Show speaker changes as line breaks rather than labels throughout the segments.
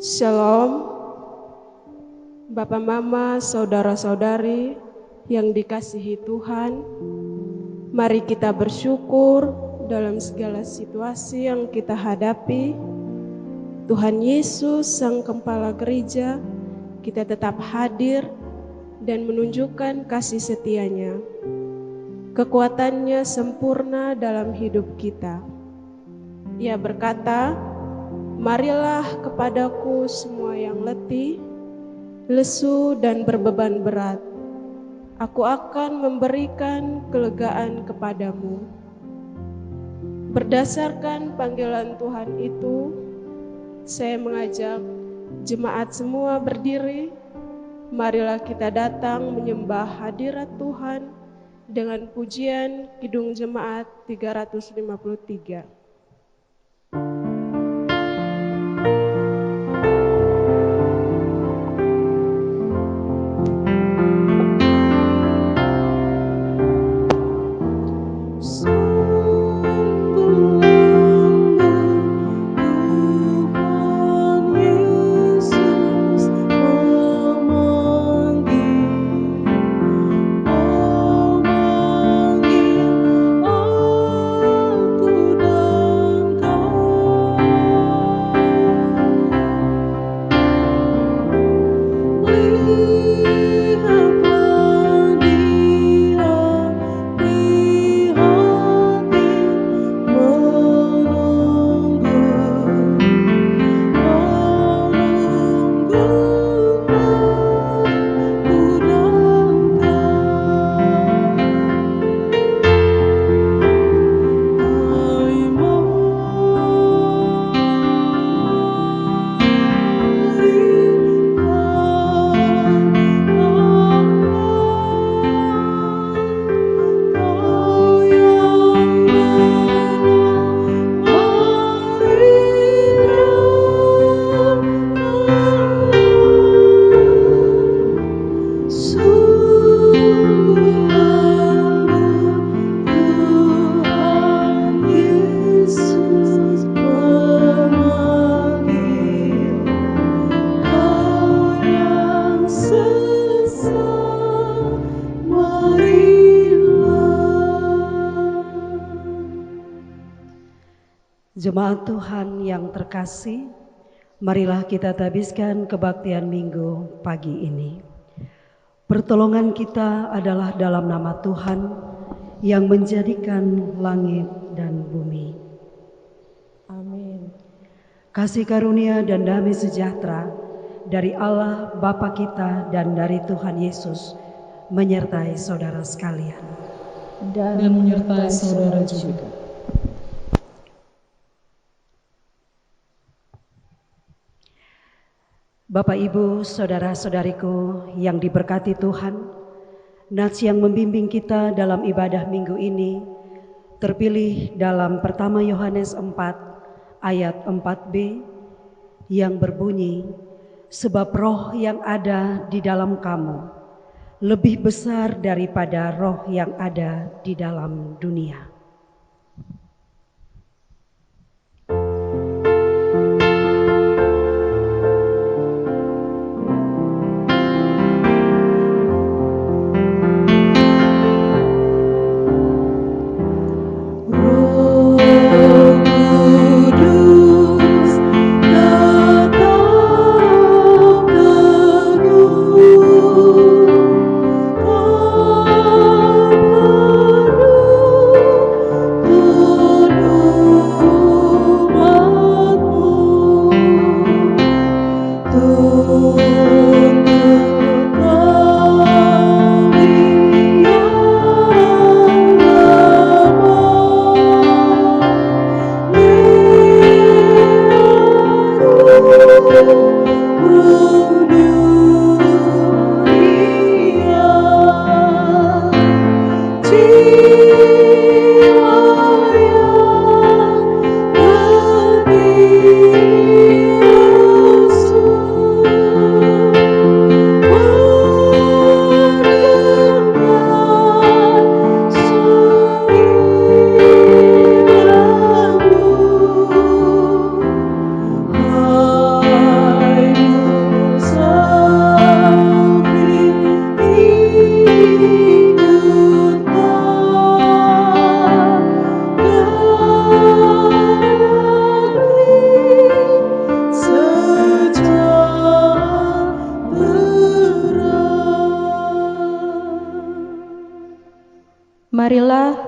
Shalom, Bapak Mama, saudara-saudari yang dikasihi Tuhan. Mari kita bersyukur dalam segala situasi yang kita hadapi. Tuhan Yesus, Sang Kepala Gereja, kita tetap hadir dan menunjukkan kasih setia-Nya. Kekuatannya sempurna dalam hidup kita. Ia berkata, "Marilah kepadaku semua yang letih, lesu dan berbeban berat. Aku akan memberikan kelegaan kepadamu." Berdasarkan panggilan Tuhan itu, saya mengajak jemaat semua berdiri. Marilah kita datang menyembah hadirat Tuhan dengan pujian Kidung Jemaat 353.
Jemaat Tuhan yang terkasih, marilah kita habiskan kebaktian minggu pagi ini. Pertolongan kita adalah dalam nama Tuhan yang menjadikan langit dan bumi.
Amin.
Kasih karunia dan damai sejahtera dari Allah Bapa kita dan dari Tuhan Yesus menyertai saudara sekalian.
Dan menyertai saudara juga.
Bapak, Ibu, saudara-saudariku yang diberkati Tuhan, nats yang membimbing kita dalam ibadah minggu ini terpilih dalam pertama Yohanes 4 ayat 4b yang berbunyi, "Sebab roh yang ada di dalam kamu lebih besar daripada roh yang ada di dalam dunia."
Kau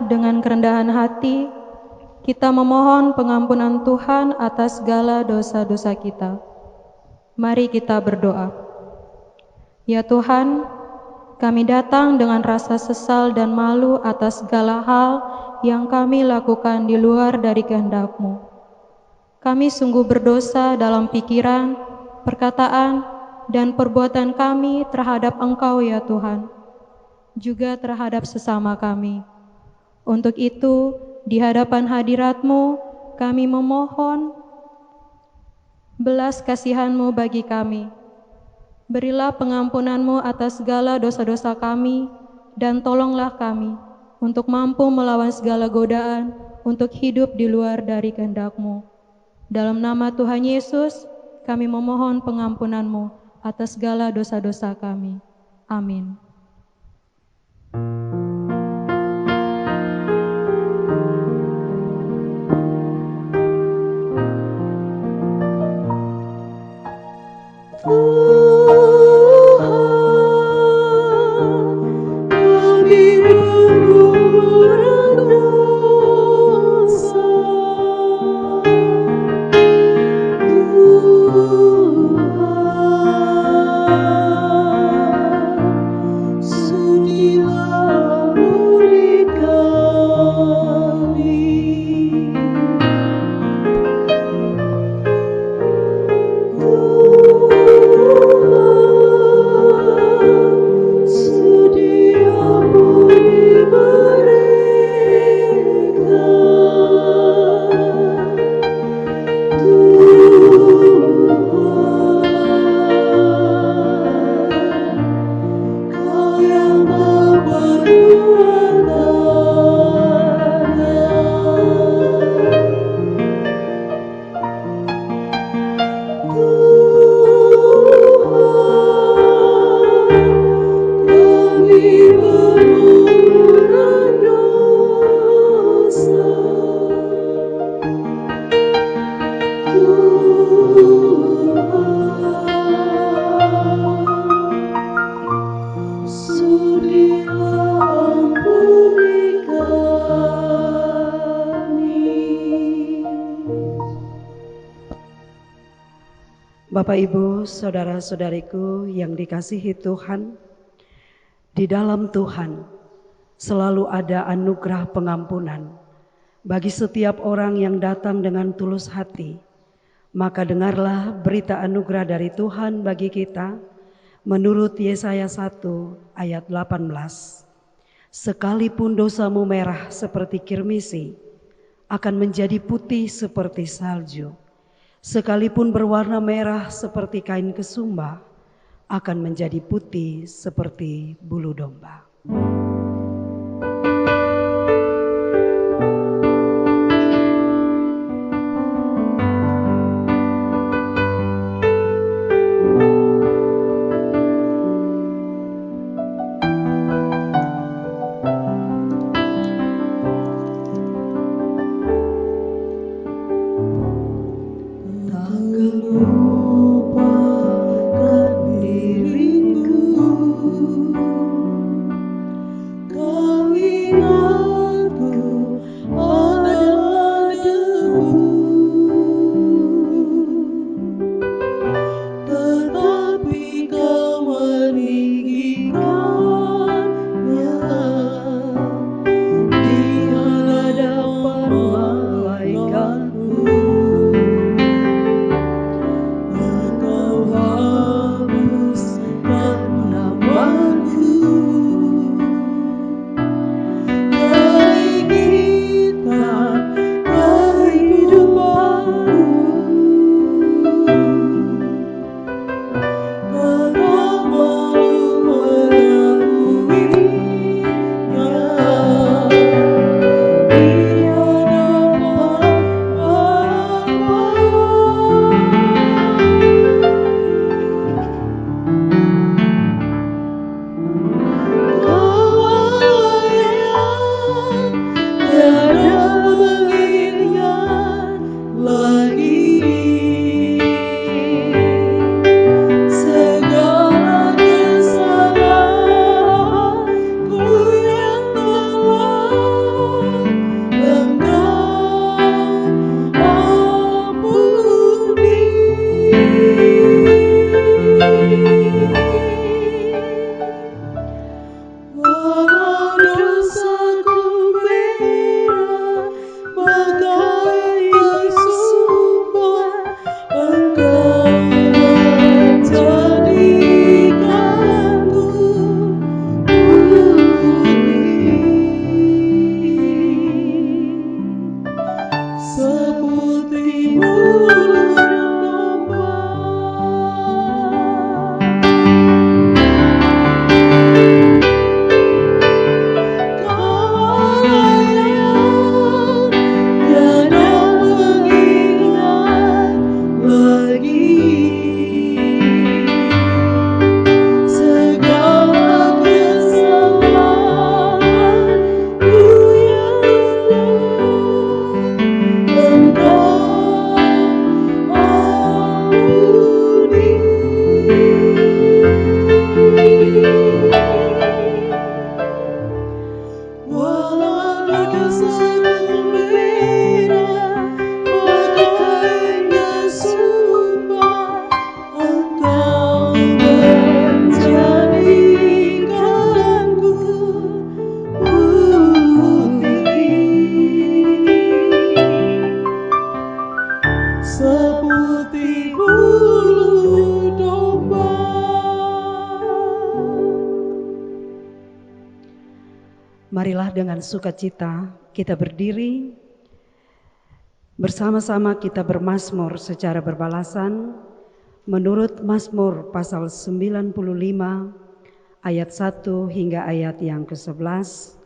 dengan kerendahan hati, kita memohon pengampunan Tuhan atas segala dosa-dosa kita. Mari kita berdoa. Ya Tuhan, kami datang dengan rasa sesal dan malu atas segala hal yang kami lakukan di luar dari kehendak-Mu. Kami sungguh berdosa dalam pikiran, perkataan, dan perbuatan kami terhadap Engkau ya Tuhan, juga terhadap sesama kami. Untuk itu, di hadapan hadirat-Mu, kami memohon belas kasihan-Mu bagi kami. Berilah pengampunan-Mu atas segala dosa-dosa kami, dan tolonglah kami untuk mampu melawan segala godaan untuk hidup di luar dari kehendak-Mu. Dalam nama Tuhan Yesus, kami memohon pengampunan-Mu atas segala dosa-dosa kami. Amin.
Bapak, Ibu, saudara-saudariku yang dikasihi Tuhan, di dalam Tuhan selalu ada anugerah pengampunan bagi setiap orang yang datang dengan tulus hati. Maka dengarlah berita anugerah dari Tuhan bagi kita menurut Yesaya 1 ayat 18. Sekalipun dosamu merah seperti kirmisi, akan menjadi putih seperti salju. Sekalipun berwarna merah seperti kain kesumba, akan menjadi putih seperti bulu domba.
seputih bulu domba. Seputih bulu domba.
Marilah dengan sukacita kita berdiri, bersama-sama kita bermazmur secara berbalasan menurut Mazmur pasal 95 ayat 1 hingga ayat yang ke-11.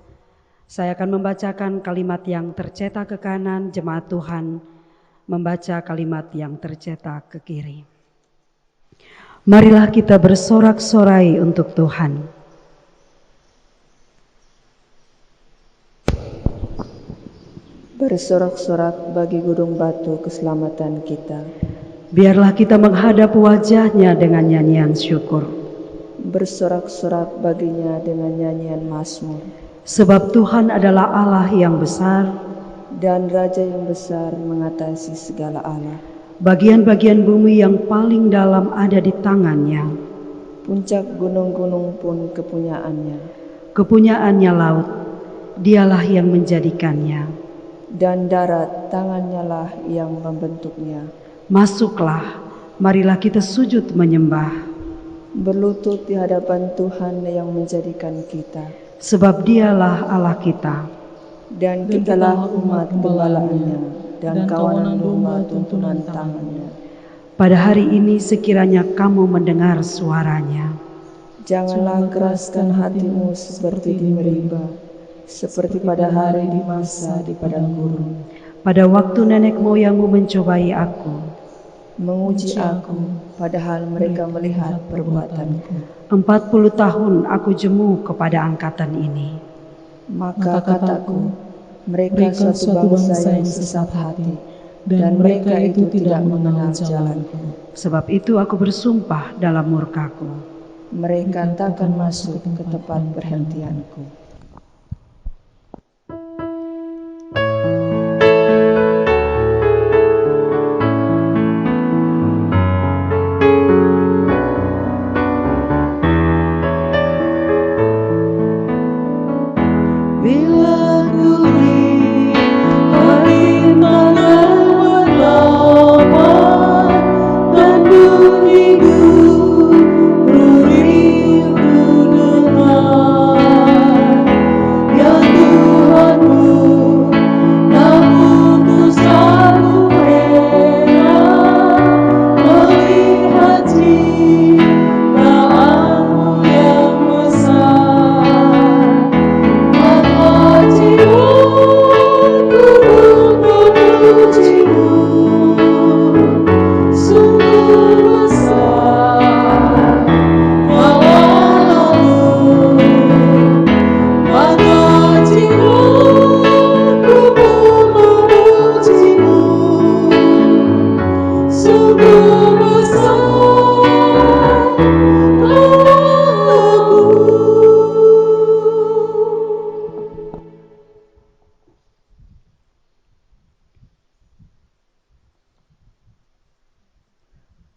Saya akan membacakan kalimat yang tercetak ke kanan, jemaat Tuhan membaca kalimat yang tercetak ke kiri. Marilah kita bersorak-sorai untuk Tuhan.
Bersorak-sorak bagi gunung batu keselamatan kita.
Biarlah kita menghadap wajah-Nya dengan nyanyian syukur.
Bersorak-sorak baginya dengan nyanyian mazmur.
Sebab Tuhan adalah Allah yang besar
dan Raja yang besar mengatasi segala Allah.
Bagian-bagian bumi yang paling dalam ada di tangan-Nya.
Puncak gunung-gunung pun kepunyaannya.
Kepunyaannya laut, Dialah yang menjadikannya.
Dan darat, tangannya lah yang membentuknya.
Masuklah, marilah kita sujud menyembah.
Berlutut di hadapan Tuhan yang menjadikan kita.
Sebab Dialah Allah kita.
Dan kitalah umat gembalaannya dan kawanan domba tuntunan tangannya.
Pada hari ini sekiranya kamu mendengar suaranya.
Janganlah keraskan hatimu seperti di Meriba, seperti pada hari di masa di padang gurun.
Pada waktu nenek moyangmu mencobai aku,
menguji aku, padahal mereka melihat perbuatanku.
40 tahun aku jemu kepada angkatan ini.
Maka kataku, mereka suatu bangsa yang sesat hati, dan mereka itu tidak mengenal jalanku.
Sebab itu aku bersumpah dalam murkaku,
mereka takkan masuk ke tempat perhentianku.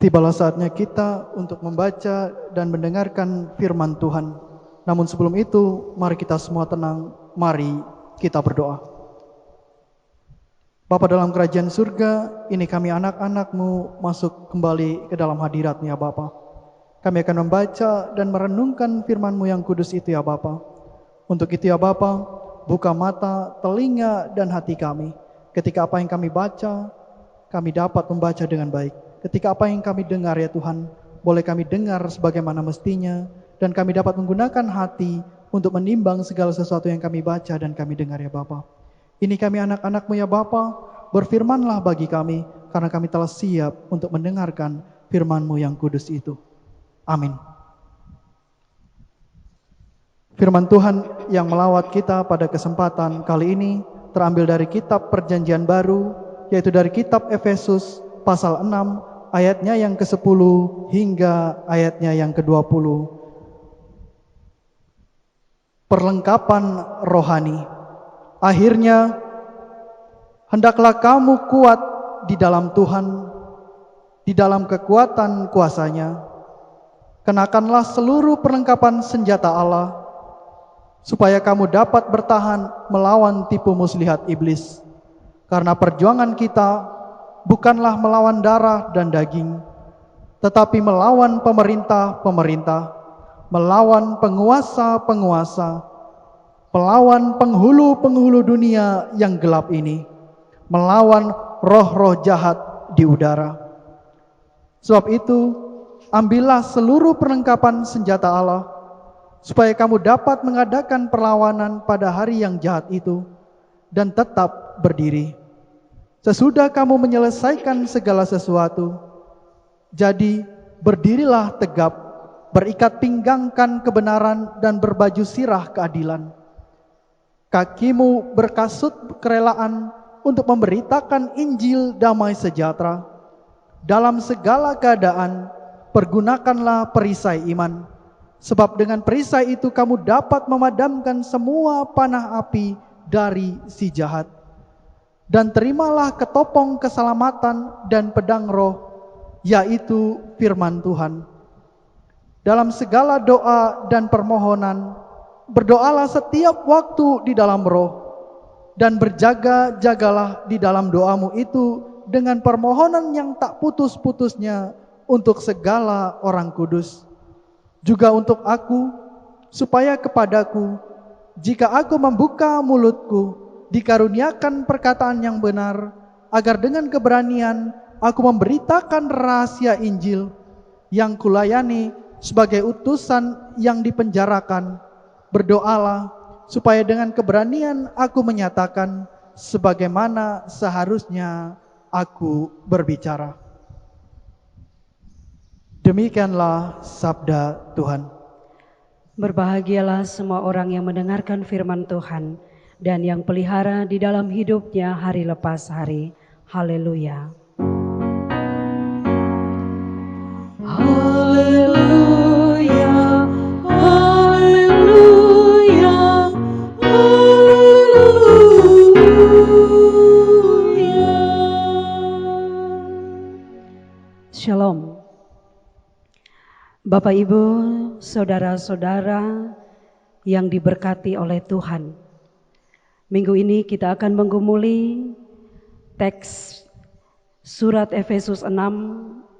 Tibalah saatnya kita untuk membaca dan mendengarkan firman Tuhan. Namun sebelum itu, mari kita semua tenang, mari kita berdoa. Bapa dalam kerajaan surga, ini kami anak-anak-Mu masuk kembali ke dalam hadirat-Mu ya Bapa. Kami akan membaca dan merenungkan firman-Mu yang kudus itu ya Bapa. Untuk itu ya Bapa, buka mata, telinga, dan hati kami, Ketika apa yang kami baca, kami dapat membaca dengan baik. Ketika apa yang kami dengar ya Tuhan, boleh kami dengar sebagaimana mestinya, dan kami dapat menggunakan hati untuk menimbang segala sesuatu yang kami baca dan kami dengar ya Bapa. Ini kami anak-anak-Mu ya Bapa, berfirmanlah bagi kami, karena kami telah siap untuk mendengarkan firman-Mu yang kudus itu. Amin. Firman Tuhan yang melawat kita pada kesempatan kali ini terambil dari kitab Perjanjian Baru, yaitu dari kitab Efesus pasal 6 ayatnya yang ke-10 hingga ayatnya yang ke-20. Perlengkapan rohani. Akhirnya, hendaklah kamu kuat di dalam Tuhan, di dalam kekuatan kuasa-Nya. Kenakanlah seluruh perlengkapan senjata Allah, supaya kamu dapat bertahan melawan tipu muslihat iblis. Karena perjuangan kita bukanlah melawan darah dan daging, tetapi melawan pemerintah-pemerintah, melawan penguasa-penguasa, melawan penghulu-penghulu dunia yang gelap ini, melawan roh-roh jahat di udara. Sebab itu, ambillah seluruh perlengkapan senjata Allah, supaya kamu dapat mengadakan perlawanan pada hari yang jahat itu, dan tetap berdiri. Sesudah kamu menyelesaikan segala sesuatu, jadi berdirilah tegap, berikat pinggangkan kebenaran dan berbaju sirah keadilan. Kakimu berkasut kerelaan untuk memberitakan Injil damai sejahtera. Dalam segala keadaan, pergunakanlah perisai iman. Sebab dengan perisai itu kamu dapat memadamkan semua panah api dari si jahat. Dan terimalah ketopong keselamatan dan pedang roh, yaitu firman Tuhan. Dalam segala doa dan permohonan, berdoalah setiap waktu di dalam roh, dan berjaga-jagalah di dalam doamu itu dengan permohonan yang tak putus-putusnya untuk segala orang kudus. Juga untuk aku, supaya kepadaku, jika aku membuka mulutku, dikaruniakan perkataan yang benar, agar dengan keberanian aku memberitakan rahasia Injil yang kulayani sebagai utusan yang dipenjarakan. Berdoalah supaya dengan keberanian aku menyatakan sebagaimana seharusnya aku berbicara. Demikianlah sabda Tuhan.
Berbahagialah semua orang yang mendengarkan firman Tuhan dan yang pelihara di dalam hidupnya hari lepas hari. Haleluya.
Haleluya, haleluya, haleluya.
Shalom. Bapak, Ibu, saudara-saudara yang diberkati oleh Tuhan. Minggu ini kita akan menggumuli teks surat Efesus 6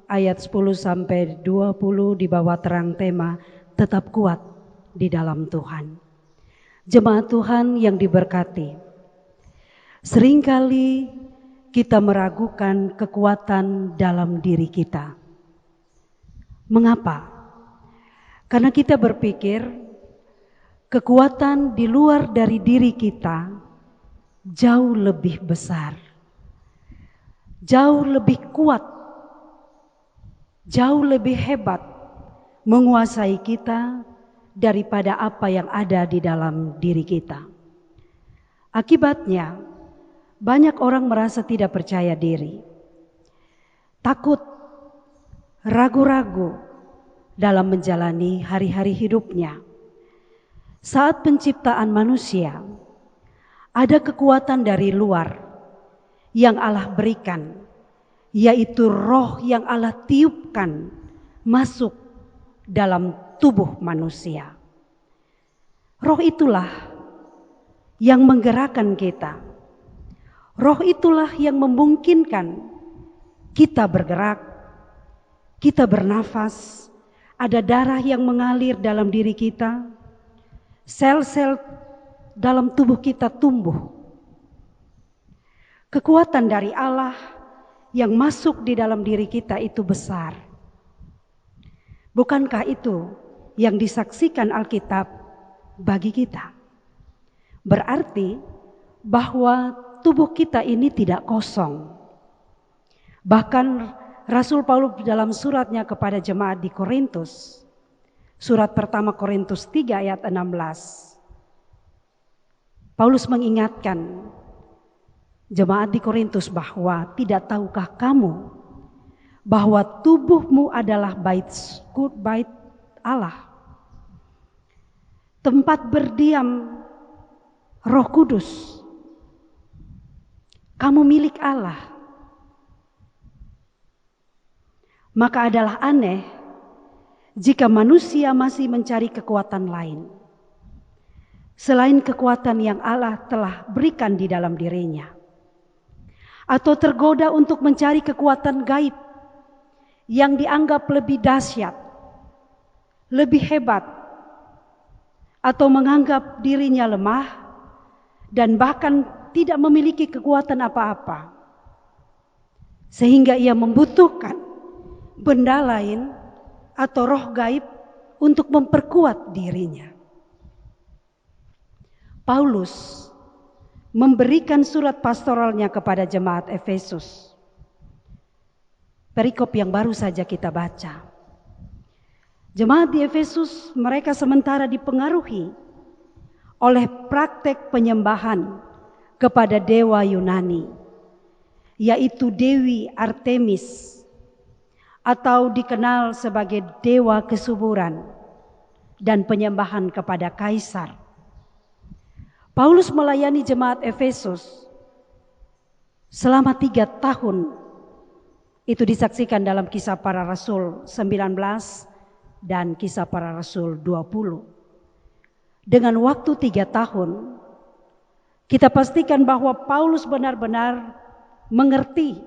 ayat 10 sampai 20 di bawah terang tema tetap kuat di dalam Tuhan. Jemaat Tuhan yang diberkati. Seringkali kita meragukan kekuatan dalam diri kita. Mengapa? Karena kita berpikir kekuatan di luar dari diri kita jauh lebih besar, jauh lebih kuat, jauh lebih hebat menguasai kita daripada apa yang ada di dalam diri kita. Akibatnya, banyak orang merasa tidak percaya diri, takut, ragu-ragu dalam menjalani hari-hari hidupnya. Saat penciptaan manusia, ada kekuatan dari luar yang Allah berikan, yaitu roh yang Allah tiupkan masuk dalam tubuh manusia. Roh itulah yang menggerakkan kita. Roh itulah yang memungkinkan kita bergerak, kita bernafas, ada darah yang mengalir dalam diri kita, sel-sel dalam tubuh kita tumbuh. kekuatan dari Allah yang masuk di dalam diri kita itu besar. Bukankah itu yang disaksikan Alkitab bagi kita? Berarti bahwa tubuh kita ini tidak kosong. Bahkan Rasul Paulus dalam suratnya kepada jemaat di Korintus, surat pertama Korintus 3 ayat 16, Paulus mengingatkan jemaat di Korintus bahwa tidak tahukah kamu bahwa tubuhmu adalah bait Allah, tempat berdiam Roh Kudus. Kamu milik Allah. Maka adalah aneh jika manusia masih mencari kekuatan lain selain kekuatan yang Allah telah berikan di dalam dirinya, atau tergoda untuk mencari kekuatan gaib yang dianggap lebih dahsyat, lebih hebat, atau menganggap dirinya lemah dan bahkan tidak memiliki kekuatan apa-apa, sehingga ia membutuhkan benda lain atau roh gaib untuk memperkuat dirinya. Paulus memberikan surat pastoralnya kepada jemaat Efesus. Perikop yang baru saja kita baca. Jemaat di Efesus, mereka sementara dipengaruhi oleh praktek penyembahan kepada dewa Yunani, yaitu Dewi Artemis, atau dikenal sebagai dewa kesuburan dan penyembahan kepada kaisar. Paulus melayani jemaat Efesus selama 3 tahun. Itu disaksikan dalam Kisah Para Rasul 19 dan Kisah Para Rasul 20. Dengan waktu 3 tahun, kita pastikan bahwa Paulus benar-benar mengerti.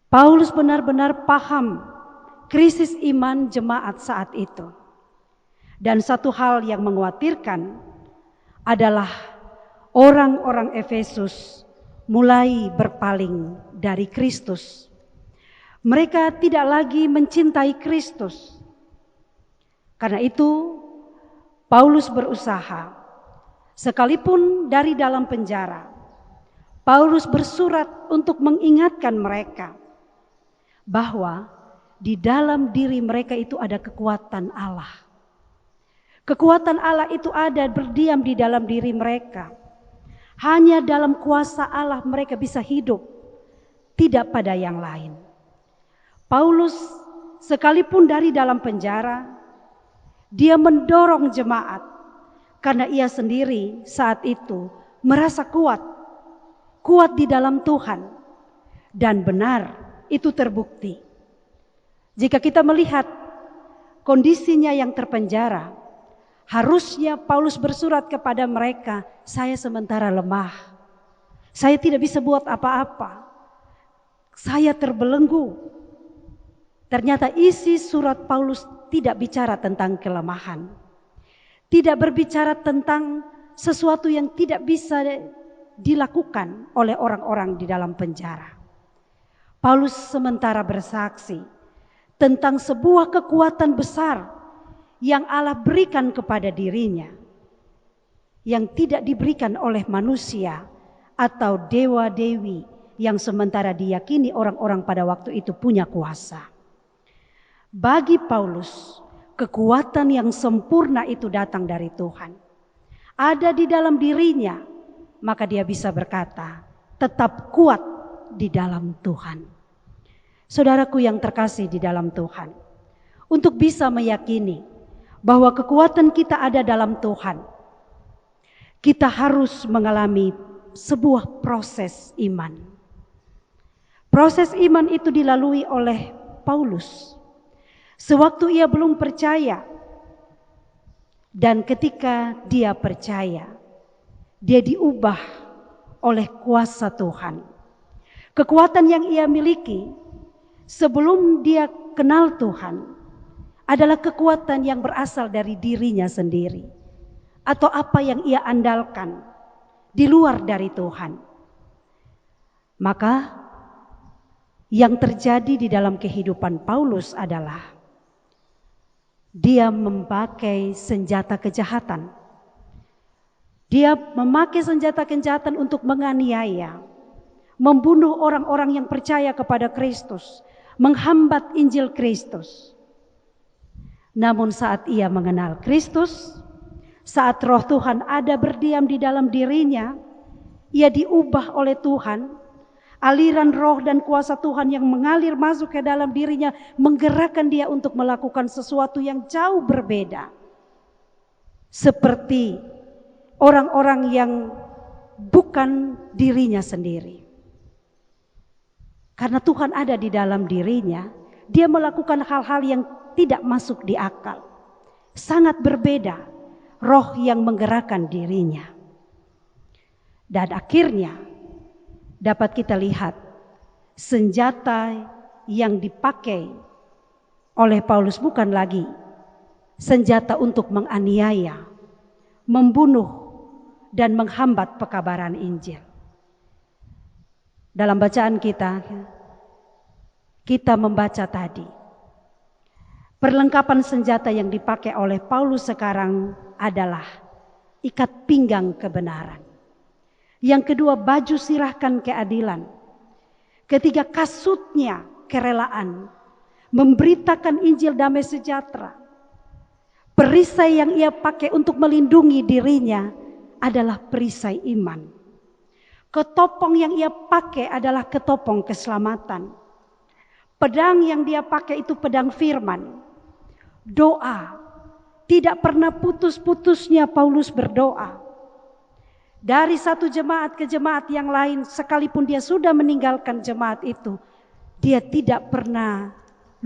Paulus benar-benar paham krisis iman jemaat saat itu. Dan satu hal yang mengkhawatirkan adalah orang-orang Efesus mulai berpaling dari Kristus. Mereka tidak lagi mencintai Kristus. Karena itu Paulus berusaha, sekalipun dari dalam penjara, Paulus bersurat untuk mengingatkan mereka bahwa di dalam diri mereka itu ada kekuatan Allah. Kekuatan Allah itu ada berdiam di dalam diri mereka. Hanya dalam kuasa Allah mereka bisa hidup, tidak pada yang lain. Paulus sekalipun dari dalam penjara, dia mendorong jemaat karena ia sendiri saat itu merasa kuat di dalam Tuhan, dan benar itu terbukti. Jika kita melihat kondisinya yang terpenjara, harusnya Paulus bersurat kepada mereka, saya sementara lemah, saya tidak bisa buat apa-apa, saya terbelenggu. Ternyata isi surat Paulus tidak bicara tentang kelemahan, tidak berbicara tentang sesuatu yang tidak bisa dilakukan oleh orang-orang di dalam penjara. Paulus sementara bersaksi tentang sebuah kekuatan besar yang Allah berikan kepada dirinya, yang tidak diberikan oleh manusia atau dewa-dewi yang sementara diyakini orang-orang pada waktu itu punya kuasa. Bagi Paulus, kekuatan yang sempurna itu datang dari Tuhan. Ada di dalam dirinya, maka dia bisa berkata, tetap kuat di dalam Tuhan. Saudaraku yang terkasih di dalam Tuhan, untuk bisa meyakini bahwa kekuatan kita ada dalam Tuhan, kita harus mengalami sebuah proses iman. Proses iman itu dilalui oleh Paulus sewaktu ia belum percaya, dan ketika dia percaya, dia diubah oleh kuasa Tuhan. Kekuatan yang ia miliki sebelum dia kenal Tuhan adalah kekuatan yang berasal dari dirinya sendiri, atau apa yang ia andalkan di luar dari Tuhan. Maka yang terjadi di dalam kehidupan Paulus adalah dia memakai senjata kejahatan. Dia memakai senjata kejahatan untuk menganiaya, membunuh orang-orang yang percaya kepada Kristus, menghambat Injil Kristus. Namun saat ia mengenal Kristus, saat Roh Tuhan ada berdiam di dalam dirinya, ia diubah oleh Tuhan. Aliran roh dan kuasa Tuhan yang mengalir masuk ke dalam dirinya menggerakkan dia untuk melakukan sesuatu yang jauh berbeda. Seperti orang-orang yang bukan dirinya sendiri. Karena Tuhan ada di dalam dirinya, dia melakukan hal-hal yang tidak masuk di akal. Sangat berbeda roh yang menggerakkan dirinya. Dan akhirnya dapat kita lihat senjata yang dipakai oleh Paulus bukan lagi senjata untuk menganiaya, membunuh, dan menghambat pekabaran Injil. Dalam bacaan kita membaca tadi, perlengkapan senjata yang dipakai oleh Paulus sekarang adalah ikat pinggang kebenaran. Yang kedua, baju sirahkan keadilan. Ketiga, kasutnya kerelaan, memberitakan Injil damai sejahtera. Perisai yang ia pakai untuk melindungi dirinya adalah perisai iman. Ketopong yang ia pakai adalah ketopong keselamatan. Pedang yang dia pakai itu pedang firman. Doa, tidak pernah putus-putusnya Paulus berdoa. Dari satu jemaat ke jemaat yang lain, sekalipun dia sudah meninggalkan jemaat itu, dia tidak pernah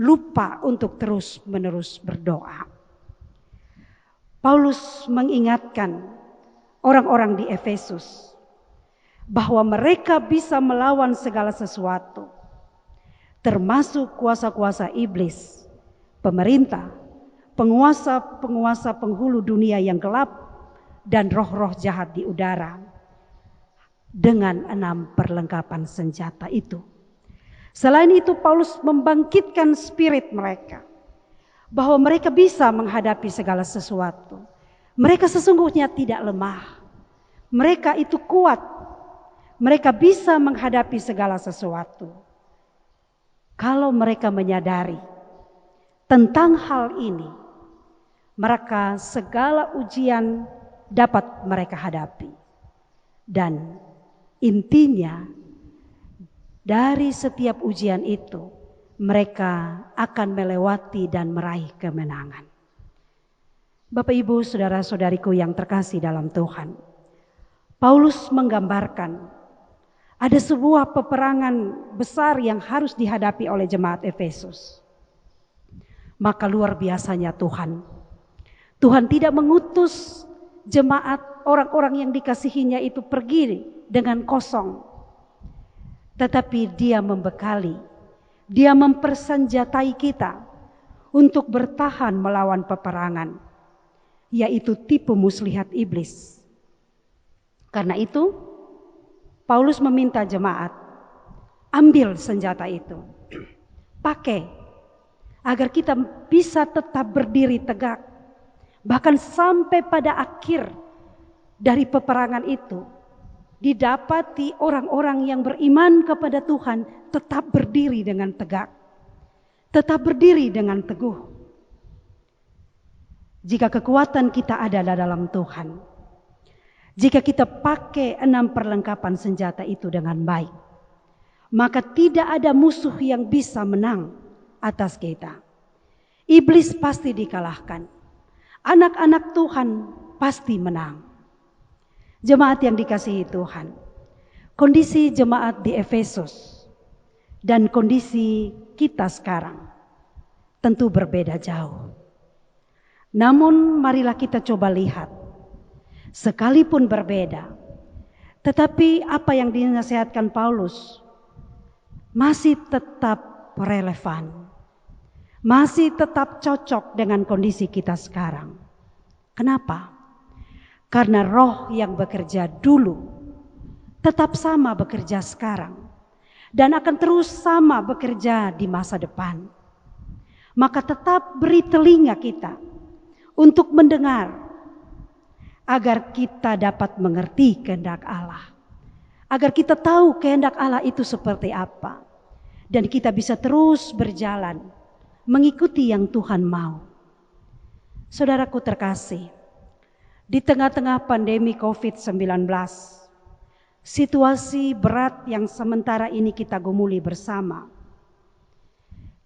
lupa untuk terus-menerus berdoa. Paulus mengingatkan orang-orang di Efesus bahwa mereka bisa melawan segala sesuatu, termasuk kuasa-kuasa iblis, pemerintah, penguasa-penguasa penghulu dunia yang gelap, dan roh-roh jahat di udara dengan 6 perlengkapan senjata itu. Selain itu, Paulus membangkitkan spirit mereka bahwa mereka bisa menghadapi segala sesuatu. Mereka sesungguhnya tidak lemah. Mereka itu kuat. Mereka bisa menghadapi segala sesuatu. Kalau mereka menyadari tentang hal ini, maka segala ujian dapat mereka hadapi. Dan intinya dari setiap ujian itu mereka akan melewati dan meraih kemenangan. Bapak Ibu, saudara-saudariku yang terkasih dalam Tuhan, Paulus menggambarkan ada sebuah peperangan besar yang harus dihadapi oleh jemaat Efesus. Maka luar biasanya Tuhan tidak mengutus jemaat orang-orang yang dikasihinya itu pergi dengan kosong. Tetapi dia membekali, dia mempersenjatai kita untuk bertahan melawan peperangan, yaitu tipu muslihat iblis. Karena itu Paulus meminta jemaat, ambil senjata itu, pakai, agar kita bisa tetap berdiri tegak. Bahkan sampai pada akhir dari peperangan itu, didapati orang-orang yang beriman kepada Tuhan tetap berdiri dengan tegak, tetap berdiri dengan teguh. Jika kekuatan kita ada dalam Tuhan, jika kita pakai 6 perlengkapan senjata itu dengan baik, maka tidak ada musuh yang bisa menang atas kita. Iblis pasti dikalahkan. Anak-anak Tuhan pasti menang. Jemaat yang dikasihi Tuhan, kondisi jemaat di Efesus dan kondisi kita sekarang tentu berbeda jauh. Namun marilah kita coba lihat, sekalipun berbeda, tetapi apa yang dinasihatkan Paulus masih tetap relevan. Masih tetap cocok dengan kondisi kita sekarang. Kenapa? Karena roh yang bekerja dulu tetap sama bekerja sekarang. dan akan terus sama bekerja di masa depan. Maka tetap beri telinga kita untuk mendengar, agar kita dapat mengerti kehendak Allah. Agar kita tahu kehendak Allah itu seperti apa. Dan kita bisa terus berjalan mengikuti yang Tuhan mau. Saudaraku terkasih, di tengah-tengah pandemi COVID-19, situasi berat yang sementara ini kita gumuli bersama,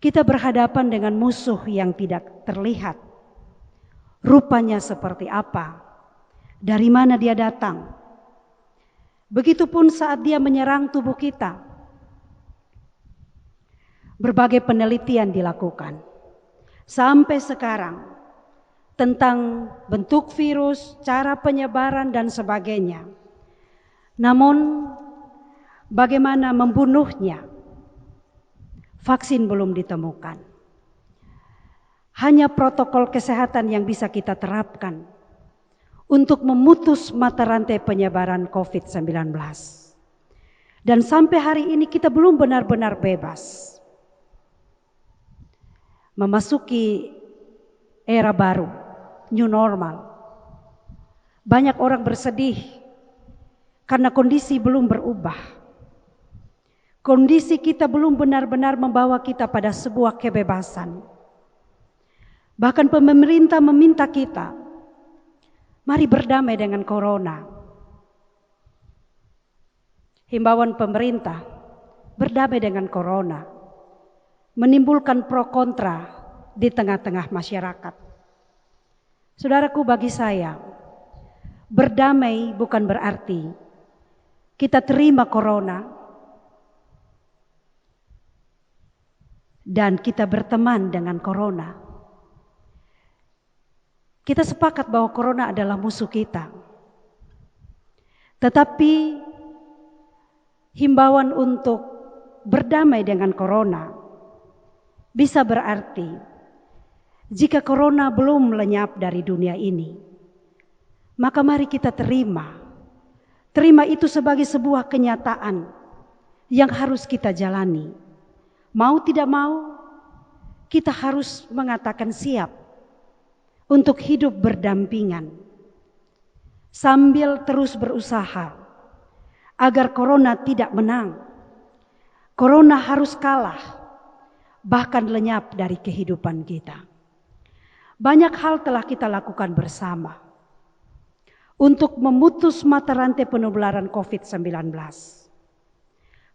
kita berhadapan dengan musuh yang tidak terlihat. Rupanya seperti apa? Dari mana dia datang? Begitupun saat dia menyerang tubuh kita. Berbagai penelitian dilakukan sampai sekarang tentang bentuk virus, cara penyebaran dan sebagainya. Namun bagaimana membunuhnya? Vaksin belum ditemukan. Hanya protokol kesehatan yang bisa kita terapkan untuk memutus mata rantai penyebaran COVID-19. Dan sampai hari ini kita belum benar-benar bebas. Memasuki era baru, new normal. Banyak orang bersedih karena kondisi belum berubah. Kondisi kita belum benar-benar membawa kita pada sebuah kebebasan. Bahkan pemerintah meminta kita, mari berdamai dengan corona. Himbauan pemerintah, berdamai dengan corona, menimbulkan pro kontra di tengah-tengah masyarakat. Saudaraku, bagi saya, berdamai bukan berarti kita terima corona dan kita berteman dengan corona. Kita sepakat bahwa corona adalah musuh kita. Tetapi himbauan untuk berdamai dengan corona bisa berarti jika corona belum lenyap dari dunia ini, maka mari kita terima. Terima itu sebagai sebuah kenyataan yang harus kita jalani. Mau tidak mau, kita harus mengatakan siap untuk hidup berdampingan sambil terus berusaha agar corona tidak menang. Corona harus kalah, bahkan lenyap dari kehidupan kita. Banyak hal telah kita lakukan bersama untuk memutus mata rantai penularan COVID-19.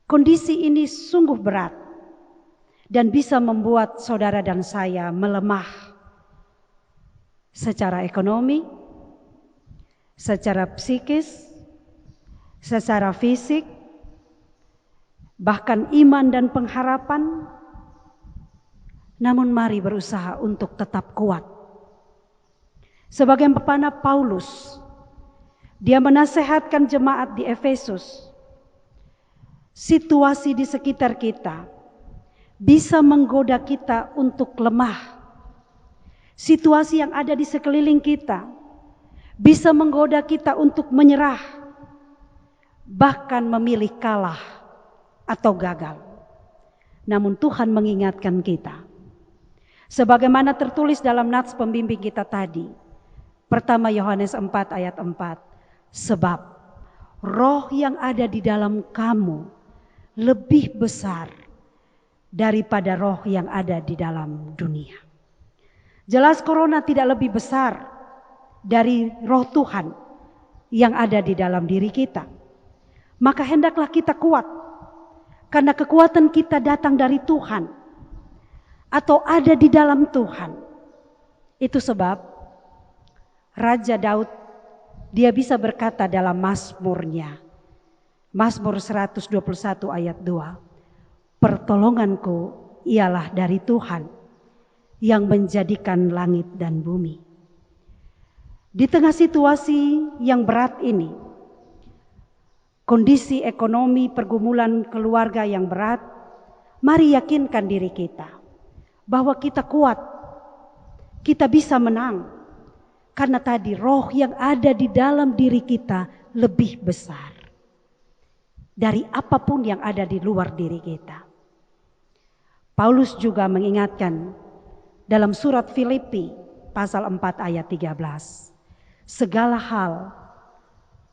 Kondisi ini sungguh berat dan bisa membuat saudara dan saya melemah secara ekonomi, secara psikis, secara fisik, bahkan iman dan pengharapan. Namun mari berusaha untuk tetap kuat. Sebagaimana Paulus, dia menasehatkan jemaat di Efesus, situasi di sekitar kita bisa menggoda kita untuk lemah. Situasi yang ada di sekeliling kita bisa menggoda kita untuk menyerah, bahkan memilih kalah atau gagal. Namun Tuhan mengingatkan kita, sebagaimana tertulis dalam nats pembimbing kita tadi, pertama Yohanes 4 ayat 4, sebab roh yang ada di dalam kamu lebih besar daripada roh yang ada di dalam dunia. Jelas corona tidak lebih besar dari roh Tuhan yang ada di dalam diri kita. Maka hendaklah kita kuat, karena kekuatan kita datang dari Tuhan atau ada di dalam Tuhan. Itu sebab Raja Daud, dia bisa berkata dalam Mazmurnya, Mazmur 121 ayat 2, pertolonganku ialah dari Tuhan yang menjadikan langit dan bumi. Di tengah situasi yang berat ini, kondisi ekonomi, pergumulan keluarga yang berat, mari yakinkan diri kita bahwa kita kuat, kita bisa menang. Karena tadi roh yang ada di dalam diri kita lebih besar dari apapun yang ada di luar diri kita. Paulus juga mengingatkan dalam surat Filipi pasal 4 ayat 13. Segala hal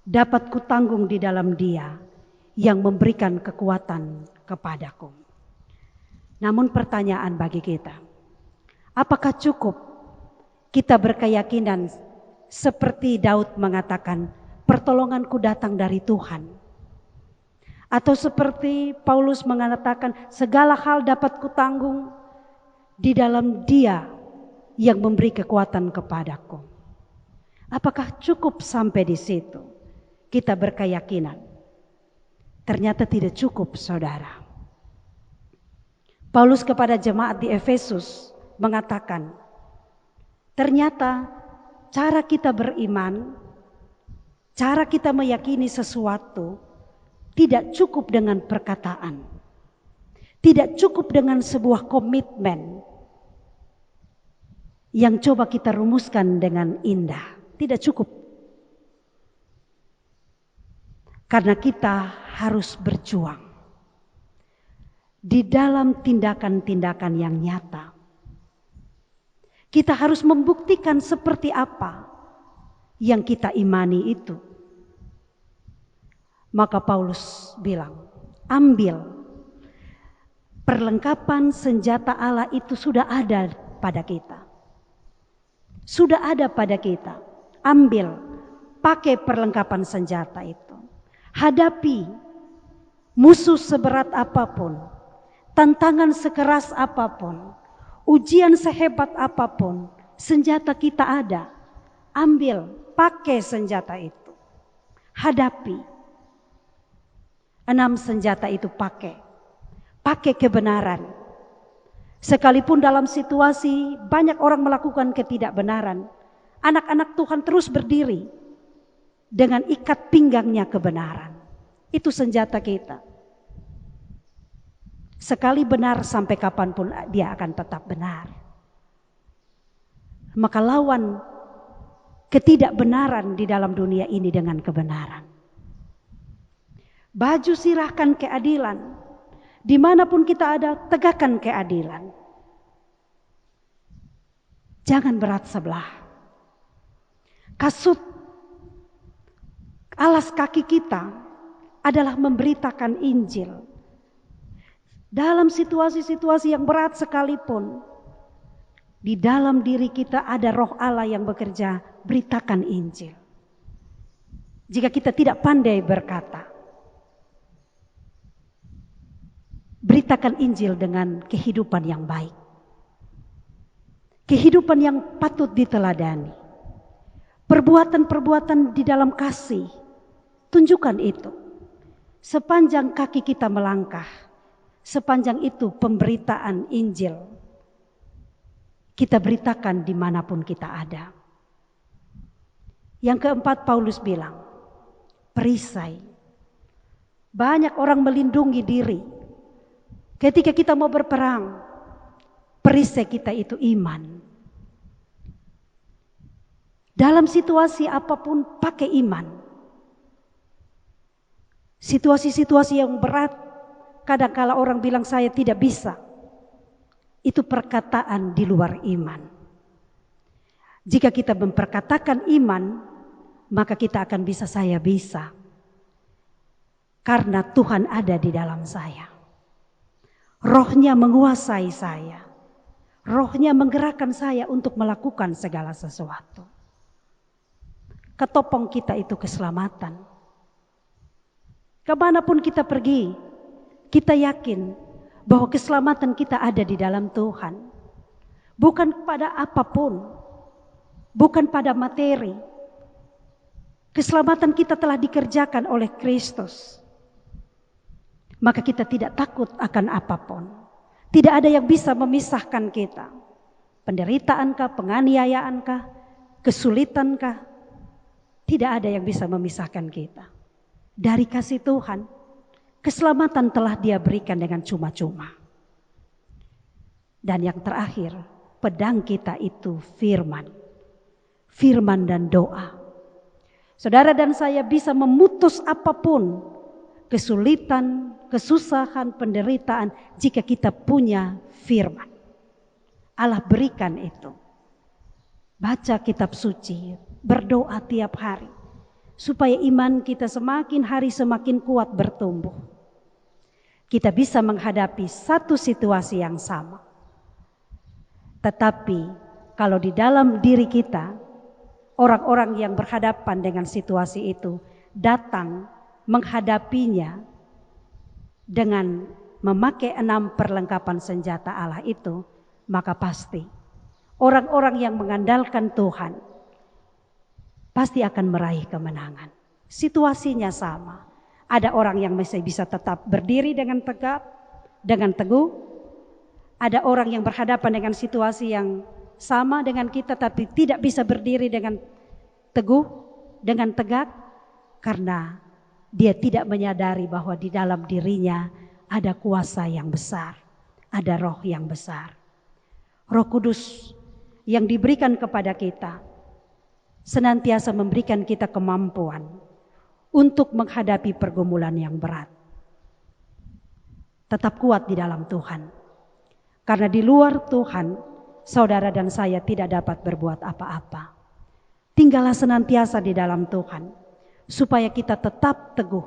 dapat kutanggung di dalam Dia yang memberikan kekuatan kepadaku. Namun pertanyaan bagi kita, apakah cukup kita berkeyakinan seperti Daud mengatakan, pertolonganku datang dari Tuhan? Atau seperti Paulus mengatakan, segala hal dapat kutanggung di dalam Dia yang memberi kekuatan kepadaku. Apakah cukup sampai di situ kita berkeyakinan? Ternyata tidak cukup, saudara. Paulus kepada jemaat di Efesus mengatakan, ternyata cara kita beriman, cara kita meyakini sesuatu tidak cukup dengan perkataan. Tidak cukup dengan sebuah komitmen yang coba kita rumuskan dengan indah. Tidak cukup. Karena kita harus berjuang di dalam tindakan-tindakan yang nyata. Kita harus membuktikan seperti apa yang kita imani itu. Maka Paulus bilang, ambil perlengkapan senjata Allah itu sudah ada pada kita. Sudah ada pada kita. Ambil, pakai perlengkapan senjata itu. Hadapi musuh seberat apapun, tantangan sekeras apapun, ujian sehebat apapun, senjata kita ada. Ambil, pakai senjata itu. Hadapi. 6 senjata itu pakai. Pakai kebenaran. Sekalipun dalam situasi banyak orang melakukan ketidakbenaran, anak-anak Tuhan terus berdiri dengan ikat pinggangnya kebenaran. Itu senjata kita. Sekali benar sampai kapanpun dia akan tetap benar. Maka lawan ketidakbenaran di dalam dunia ini dengan kebenaran. Baju sirahkan keadilan. Dimanapun kita ada, tegakkan keadilan. Jangan berat sebelah. Kasut alas kaki kita adalah memberitakan Injil. Dalam situasi-situasi yang berat sekalipun, di dalam diri kita ada roh Allah yang bekerja, beritakan Injil. Jika kita tidak pandai berkata, beritakan Injil dengan kehidupan yang baik. Kehidupan yang patut diteladani. Perbuatan-perbuatan di dalam kasih. Tunjukkan itu. Sepanjang kaki kita melangkah, sepanjang itu pemberitaan Injil. Kita beritakan dimanapun kita ada. Yang keempat Paulus bilang, perisai. Banyak orang melindungi diri. Ketika kita mau berperang, perisai kita itu iman. Dalam situasi apapun pakai iman. Situasi-situasi yang berat, kadang-kala orang bilang saya tidak bisa. Itu perkataan di luar iman. Jika kita memperkatakan iman, maka kita akan bisa, saya bisa. Karena Tuhan ada di dalam saya. Rohnya menguasai saya. Rohnya menggerakkan saya untuk melakukan segala sesuatu. Ketopong kita itu keselamatan. Kemanapun kita pergi, kita yakin bahwa keselamatan kita ada di dalam Tuhan. Bukan pada apapun, bukan pada materi. Keselamatan kita telah dikerjakan oleh Kristus. Maka kita tidak takut akan apapun. Tidak ada yang bisa memisahkan kita. Penderitaankah, penganiayaankah, kesulitankah, tidak ada yang bisa memisahkan kita. Dari kasih Tuhan, keselamatan telah Dia berikan dengan cuma-cuma. Dan yang terakhir, pedang kita itu firman. Firman dan doa. Saudara dan saya bisa memutus apapun kesulitan, kesusahan, penderitaan jika kita punya firman. Allah berikan itu. Baca kitab suci, berdoa tiap hari supaya iman kita semakin hari semakin kuat bertumbuh. Kita bisa menghadapi satu situasi yang sama. Tetapi kalau di dalam diri kita orang-orang yang berhadapan dengan situasi itu datang menghadapinya dengan memakai 6 perlengkapan senjata Allah itu, maka pasti orang-orang yang mengandalkan Tuhan pasti akan meraih kemenangan. Situasinya sama. Ada orang yang masih bisa tetap berdiri dengan tegap, dengan teguh. Ada orang yang berhadapan dengan situasi yang sama dengan kita tapi tidak bisa berdiri dengan teguh, dengan tegak, karena dia tidak menyadari bahwa di dalam dirinya ada kuasa yang besar, ada roh yang besar. Roh Kudus yang diberikan kepada kita senantiasa memberikan kita kemampuan untuk menghadapi pergumulan yang berat. Tetap kuat di dalam Tuhan. Karena di luar Tuhan, saudara dan saya tidak dapat berbuat apa-apa. Tinggallah senantiasa di dalam Tuhan, supaya kita tetap teguh.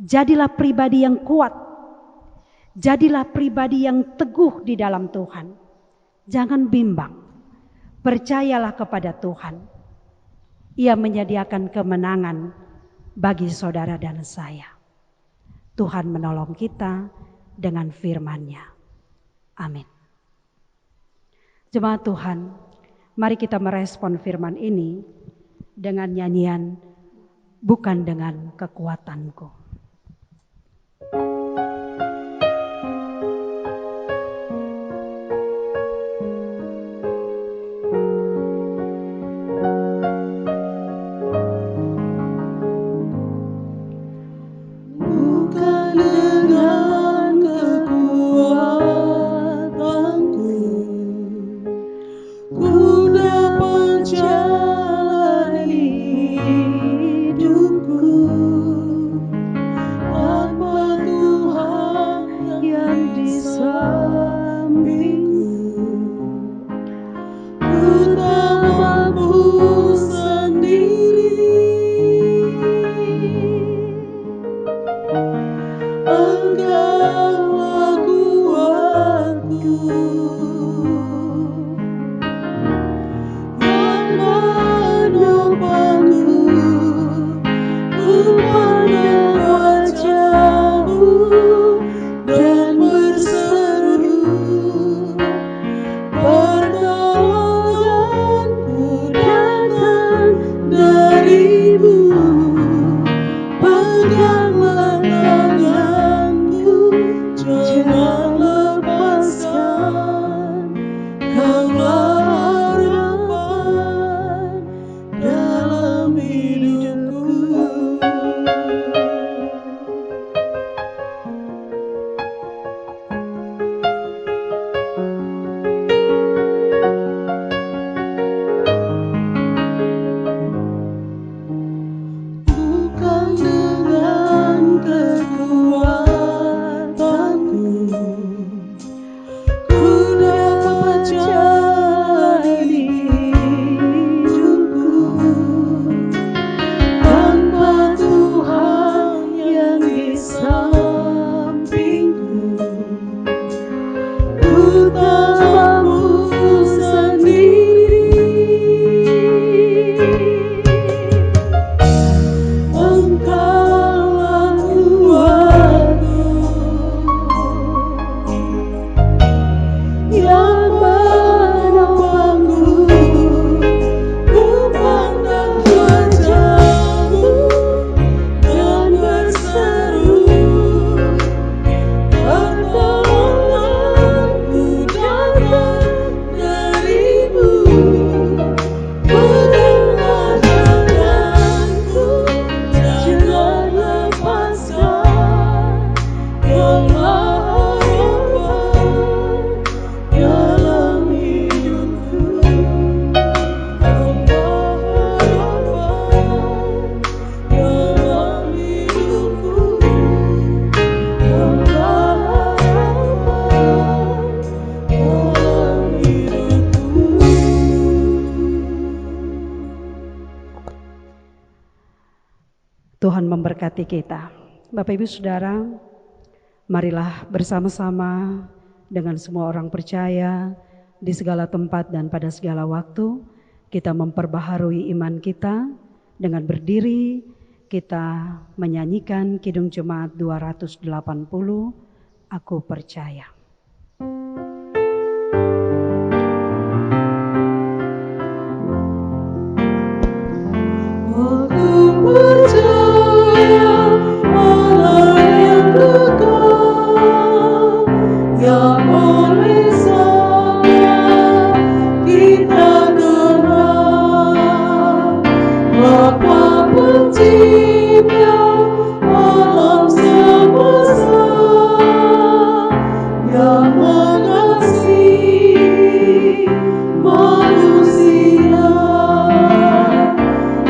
Jadilah pribadi yang kuat. Jadilah pribadi yang teguh di dalam Tuhan. Jangan bimbang. Percayalah kepada Tuhan. Ia menyediakan kemenangan bagi saudara dan saya. Tuhan menolong kita dengan firman-Nya. Amin. Jemaat Tuhan, mari kita merespon firman ini dengan nyanyian bukan dengan kekuatanku. Tuhan memberkati kita. Bapak Ibu Saudara, marilah bersama-sama dengan semua orang percaya di segala tempat dan pada segala waktu kita memperbaharui iman kita dengan berdiri kita menyanyikan Kidung Jemaat 280, Aku Percaya.
Aku percaya Allah yang kekal, yang oleh Sang kita kenal, Bapa Pencipta alam semesta, yang mengasihi manusia.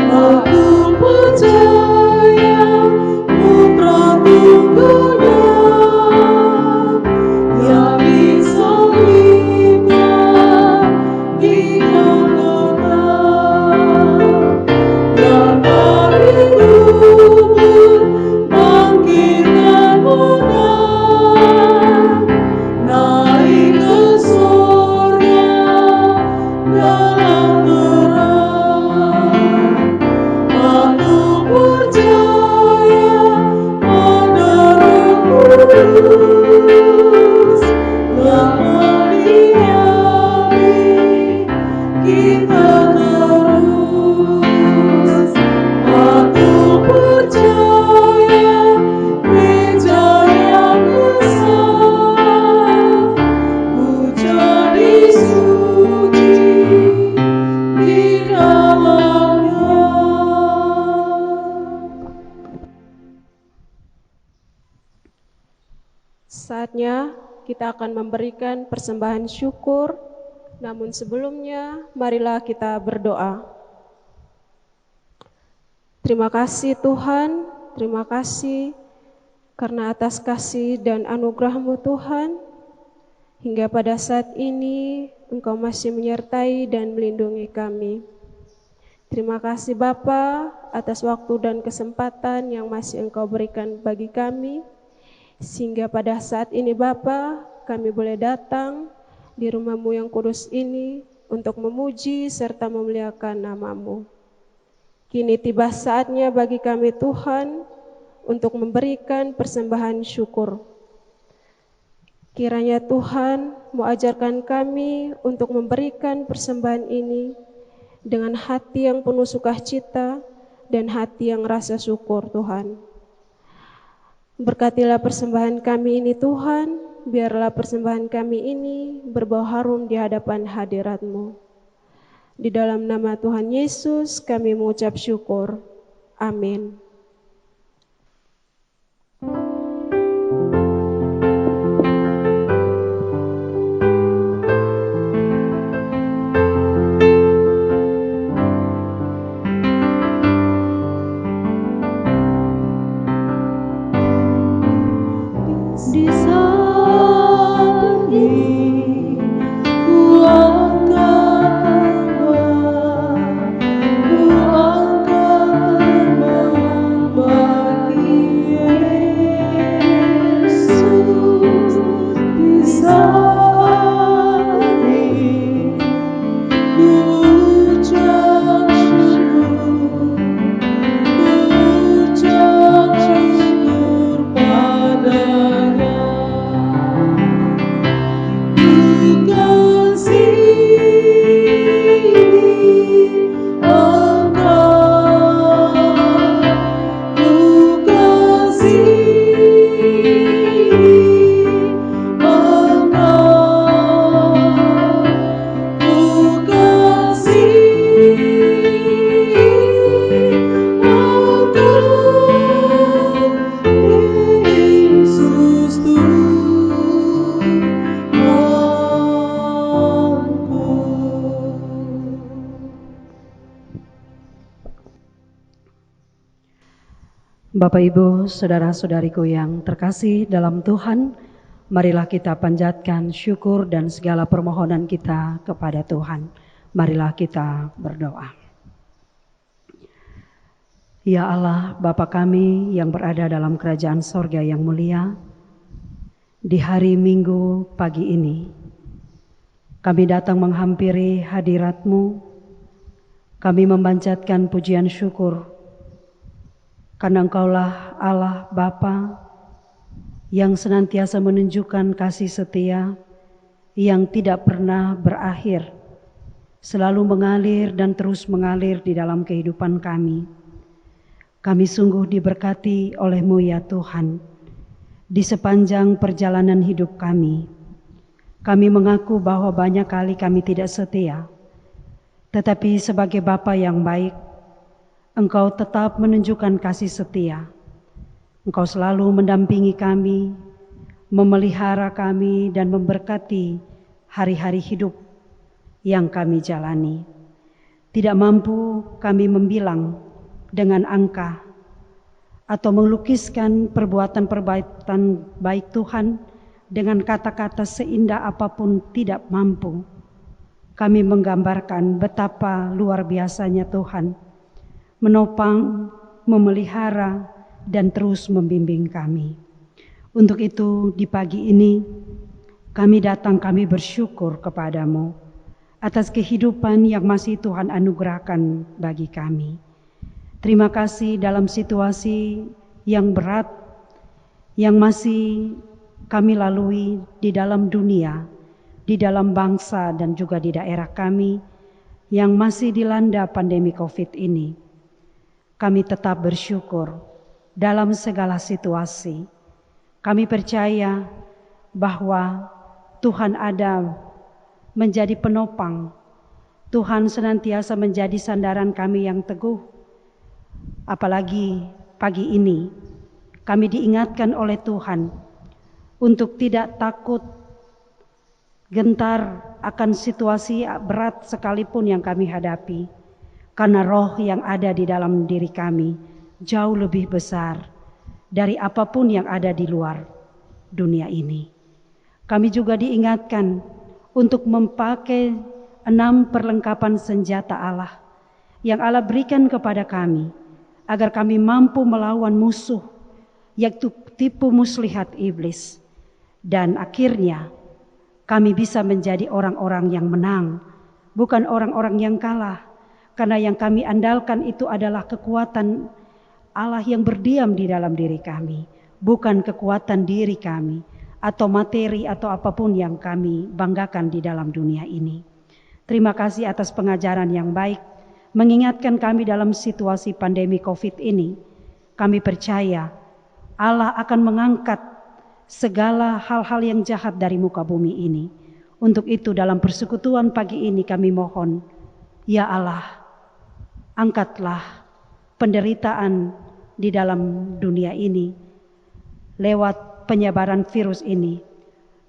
Aku percaya Putra Tunggunya yang disalibkan di Golgota, yang dari kubur bangkit kemuliaan, naik ke surga dalam terang. Aku percaya pada Roh Kudus yang mengiringi kita terus. Aku percaya gereja yang besar, puja disuci di dalamnya.
Saatnya kita akan memberikan persembahan syukur, namun sebelumnya marilah kita berdoa. Terima kasih Tuhan, terima kasih karena atas kasih dan anugerah-Mu Tuhan, hingga pada saat ini Engkau masih menyertai dan melindungi kami. Terima kasih Bapa atas waktu dan kesempatan yang masih Engkau berikan bagi kami, sehingga pada saat ini Bapa, kami boleh datang di rumah-Mu yang kudus ini untuk memuji serta memuliakan nama-Mu. Kini tiba saatnya bagi kami Tuhan untuk memberikan persembahan syukur. Kiranya Tuhan mau ajarkan kami untuk memberikan persembahan ini dengan hati yang penuh sukacita dan hati yang rasa syukur Tuhan. Berkatilah persembahan kami ini Tuhan, biarlah persembahan kami ini berbau harum di hadapan hadirat-Mu. Di dalam nama Tuhan Yesus kami mengucap syukur. Amin.
Di saat ini ku angkat menyembah Yesus. Di saat ini ku ucap syukur padanya.
Bapak Ibu, saudara-saudariku yang terkasih dalam Tuhan, marilah kita panjatkan syukur dan segala permohonan kita kepada Tuhan. Marilah kita berdoa. Ya Allah, Bapa kami yang berada dalam kerajaan sorga yang mulia, di hari Minggu pagi ini, kami datang menghampiri hadirat-Mu. Kami memanjatkan pujian syukur, karena Engkaulah Allah Bapa yang senantiasa menunjukkan kasih setia yang tidak pernah berakhir, selalu mengalir dan terus mengalir di dalam kehidupan kami. Kami sungguh diberkati oleh-Mu ya Tuhan, di sepanjang perjalanan hidup kami. Kami mengaku bahwa banyak kali kami tidak setia, tetapi sebagai Bapa yang baik, Engkau tetap menunjukkan kasih setia. Engkau selalu mendampingi kami, memelihara kami, dan memberkati hari-hari hidup yang kami jalani. Tidak mampu kami membilang dengan angka atau melukiskan perbuatan-perbuatan baik Tuhan dengan kata-kata seindah apapun, tidak mampu. Kami menggambarkan betapa luar biasanya Tuhan menopang, memelihara, dan terus membimbing kami. Untuk itu di pagi ini kami datang, kami bersyukur kepadamu atas kehidupan yang masih Tuhan anugerahkan bagi kami. Terima kasih dalam situasi yang berat yang masih kami lalui di dalam dunia, di dalam bangsa dan juga di daerah kami yang masih dilanda pandemi COVID ini. Kami tetap bersyukur dalam segala situasi. Kami percaya bahwa Tuhan ada menjadi penopang. Tuhan senantiasa menjadi sandaran kami yang teguh. Apalagi pagi ini kami diingatkan oleh Tuhan untuk tidak takut, gentar akan situasi berat sekalipun yang kami hadapi, karena roh yang ada di dalam diri kami jauh lebih besar dari apapun yang ada di luar dunia ini. Kami juga diingatkan untuk memakai 6 perlengkapan senjata Allah yang Allah berikan kepada kami, agar kami mampu melawan musuh, yaitu tipu muslihat iblis. Dan akhirnya kami bisa menjadi orang-orang yang menang, bukan orang-orang yang kalah. Karena yang kami andalkan itu adalah kekuatan Allah yang berdiam di dalam diri kami, bukan kekuatan diri kami atau materi atau apapun yang kami banggakan di dalam dunia ini. Terima kasih atas pengajaran yang baik, mengingatkan kami dalam situasi pandemi COVID ini. Kami percaya Allah akan mengangkat segala hal-hal yang jahat dari muka bumi ini. Untuk itu dalam persekutuan pagi ini kami mohon, ya Allah, angkatlah penderitaan di dalam dunia ini lewat penyebaran virus ini.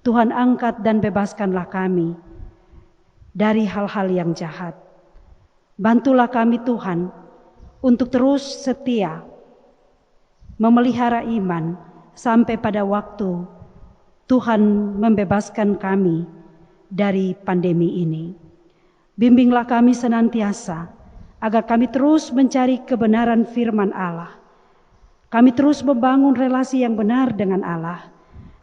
Tuhan, angkat dan bebaskanlah kami dari hal-hal yang jahat. Bantulah kami Tuhan untuk terus setia memelihara iman sampai pada waktu Tuhan membebaskan kami dari pandemi ini. Bimbinglah kami senantiasa agar kami terus mencari kebenaran firman Allah. Kami terus membangun relasi yang benar dengan Allah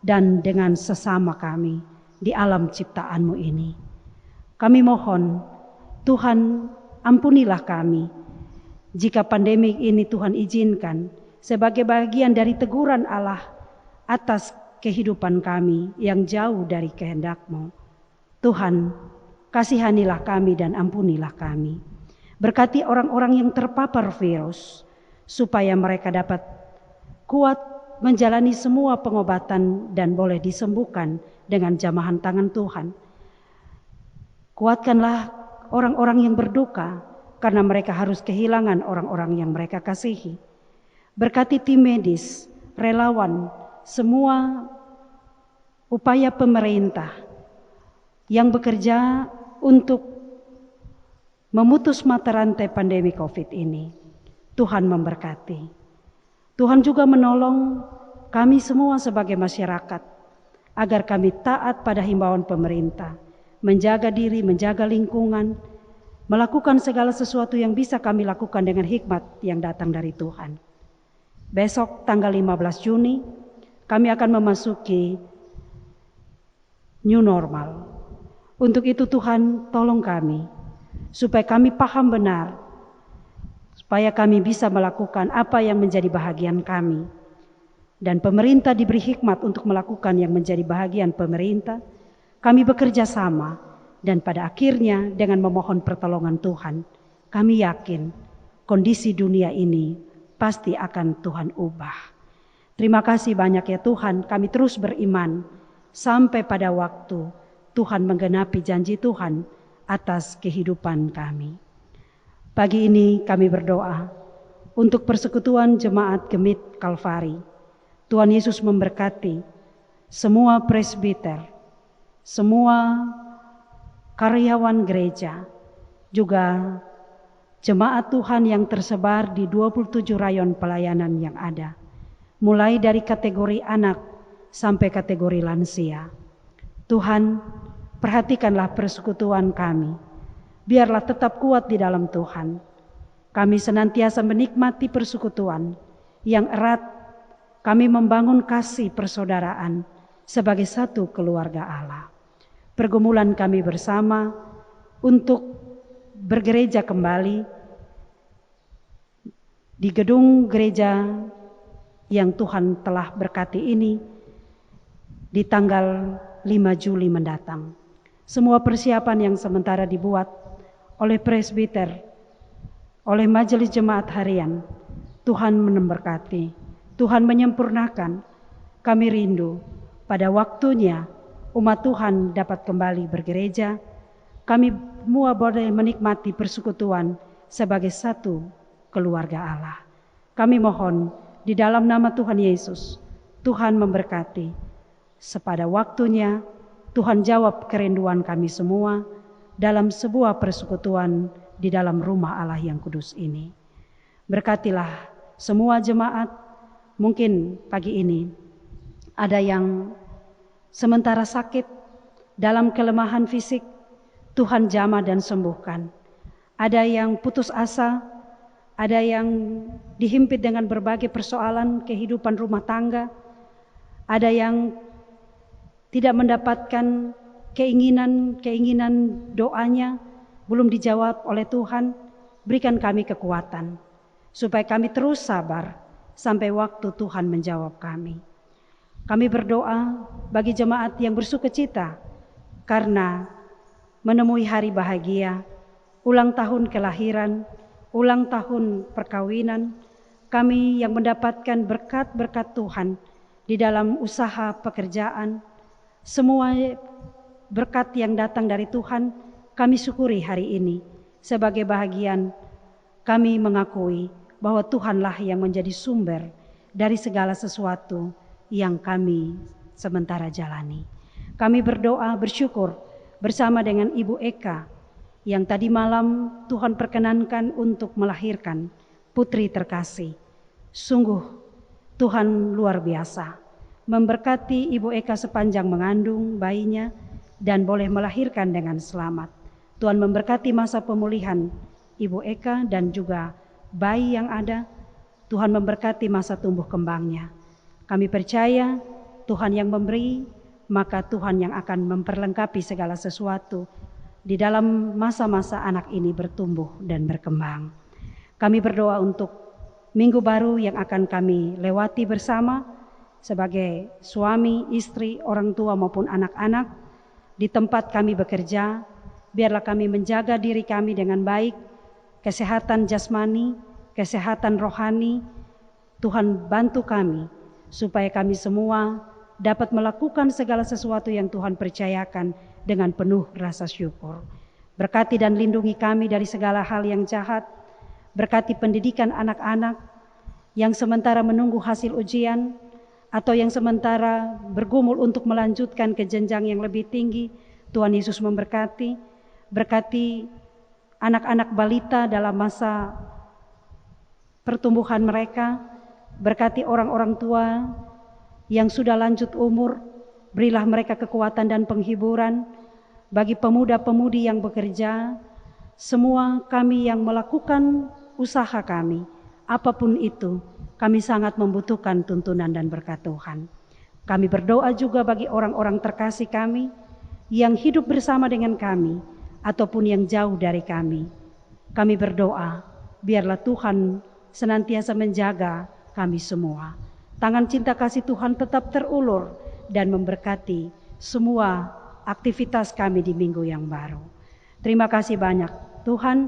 dan dengan sesama kami di alam ciptaan-Mu ini. Kami mohon Tuhan, ampunilah kami jika pandemi ini Tuhan izinkan sebagai bagian dari teguran Allah atas kehidupan kami yang jauh dari kehendak-Mu. Tuhan, kasihanilah kami dan ampunilah kami. Berkati orang-orang yang terpapar virus, supaya mereka dapat kuat menjalani semua pengobatan dan boleh disembuhkan dengan jamahan tangan Tuhan. Kuatkanlah orang-orang yang berduka, karena mereka harus kehilangan orang-orang yang mereka kasihi. Berkati tim medis, relawan, semua upaya pemerintah yang bekerja untuk memutus mata rantai pandemi COVID ini. Tuhan memberkati. Tuhan juga menolong kami semua sebagai masyarakat agar kami taat pada himbauan pemerintah, menjaga diri, menjaga lingkungan, melakukan segala sesuatu yang bisa kami lakukan dengan hikmat yang datang dari Tuhan. Besok tanggal 15 Juni kami akan memasuki new normal. Untuk itu Tuhan tolong kami supaya kami paham benar, supaya kami bisa melakukan apa yang menjadi bahagian kami. Dan pemerintah diberi hikmat untuk melakukan yang menjadi bahagian pemerintah. Kami bekerja sama dan pada akhirnya dengan memohon pertolongan Tuhan, kami yakin kondisi dunia ini pasti akan Tuhan ubah. Terima kasih banyak ya Tuhan, kami terus beriman sampai pada waktu Tuhan menggenapi janji Tuhan atas kehidupan kami. Pagi ini kami berdoa untuk persekutuan jemaat Gemit Kalvari. Tuhan Yesus memberkati semua presbiter, semua karyawan gereja, juga jemaat Tuhan yang tersebar di 27 rayon pelayanan yang ada. Mulai dari kategori anak sampai kategori lansia. Tuhan, perhatikanlah persekutuan kami. Biarlah tetap kuat di dalam Tuhan. Kami senantiasa menikmati persekutuan yang erat. Kami membangun kasih persaudaraan sebagai satu keluarga Allah. Pergumulan kami bersama untuk bergereja kembali di gedung gereja yang Tuhan telah berkati ini di tanggal 5 Juli mendatang. Semua persiapan yang sementara dibuat oleh presbiter, oleh majelis jemaat harian, Tuhan memberkati. Tuhan menyempurnakan. Kami rindu pada waktunya umat Tuhan dapat kembali bergereja. Kami semua boleh menikmati persekutuan sebagai satu keluarga Allah. Kami mohon di dalam nama Tuhan Yesus, Tuhan memberkati. Sepada waktunya Tuhan jawab kerinduan kami semua dalam sebuah persekutuan di dalam rumah Allah yang kudus ini. Berkatilah semua jemaat. Mungkin pagi ini ada yang sementara sakit dalam kelemahan fisik, Tuhan jamah dan sembuhkan. Ada yang putus asa, ada yang dihimpit dengan berbagai persoalan kehidupan rumah tangga, ada yang tidak mendapatkan keinginan doanya belum dijawab oleh Tuhan. Berikan kami kekuatan supaya kami terus sabar sampai waktu Tuhan menjawab kami. Kami berdoa bagi jemaat yang bersukacita karena menemui hari bahagia, ulang tahun kelahiran, ulang tahun perkawinan. Kami yang mendapatkan berkat-berkat Tuhan di dalam usaha pekerjaan, semua berkat yang datang dari Tuhan, kami syukuri hari ini. Sebagai bahagian, kami mengakui bahwa Tuhanlah yang menjadi sumber dari segala sesuatu yang kami sementara jalani. Kami berdoa bersyukur bersama dengan Ibu Eka yang tadi malam Tuhan perkenankan untuk melahirkan putri terkasih. Sungguh Tuhan luar biasa, memberkati Ibu Eka sepanjang mengandung bayinya dan boleh melahirkan dengan selamat. Tuhan memberkati masa pemulihan Ibu Eka dan juga bayi yang ada. Tuhan memberkati masa tumbuh kembangnya. Kami percaya Tuhan yang memberi, maka Tuhan yang akan memperlengkapi segala sesuatu di dalam masa-masa anak ini bertumbuh dan berkembang. Kami berdoa untuk minggu baru yang akan kami lewati bersama sebagai suami, istri, orang tua maupun anak-anak di tempat kami bekerja. Biarlah kami menjaga diri kami dengan baik, kesehatan jasmani, kesehatan rohani. Tuhan bantu kami supaya kami semua dapat melakukan segala sesuatu yang Tuhan percayakan dengan penuh rasa syukur. Berkati dan lindungi kami dari segala hal yang jahat. Berkati pendidikan anak-anak yang sementara menunggu hasil ujian atau yang sementara bergumul untuk melanjutkan ke jenjang yang lebih tinggi. Tuhan Yesus memberkati. Berkati anak-anak balita dalam masa pertumbuhan mereka. Berkati orang-orang tua yang sudah lanjut umur. Berilah mereka kekuatan dan penghiburan. Bagi pemuda-pemudi yang bekerja, semua kami yang melakukan usaha kami, apapun itu, kami sangat membutuhkan tuntunan dan berkat Tuhan. Kami berdoa juga bagi orang-orang terkasih kami yang hidup bersama dengan kami ataupun yang jauh dari kami. Kami berdoa, biarlah Tuhan senantiasa menjaga kami semua. Tangan cinta kasih Tuhan tetap terulur dan memberkati semua aktivitas kami di minggu yang baru. Terima kasih banyak Tuhan,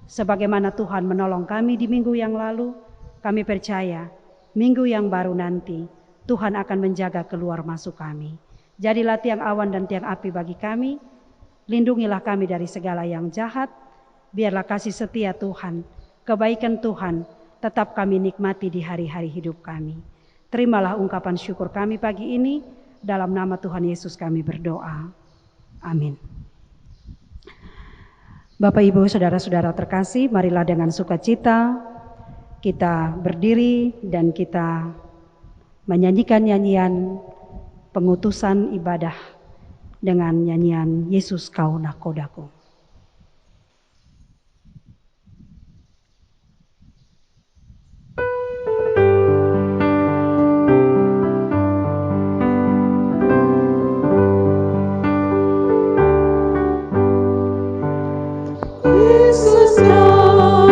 sebagaimana Tuhan menolong kami di minggu yang lalu, kami percaya minggu yang baru nanti Tuhan akan menjaga keluar masuk kami. Jadilah tiang awan dan tiang api bagi kami, lindungilah kami dari segala yang jahat, biarlah kasih setia Tuhan, kebaikan Tuhan tetap kami nikmati di hari-hari hidup kami. Terimalah ungkapan syukur kami pagi ini, dalam nama Tuhan Yesus kami berdoa. Amin. Bapak, Ibu, Saudara-saudara terkasih, marilah dengan sukacita kita berdiri dan kita menyanyikan nyanyian pengutusan ibadah dengan nyanyian Yesus Kau Nakodaku.
Yesus Kau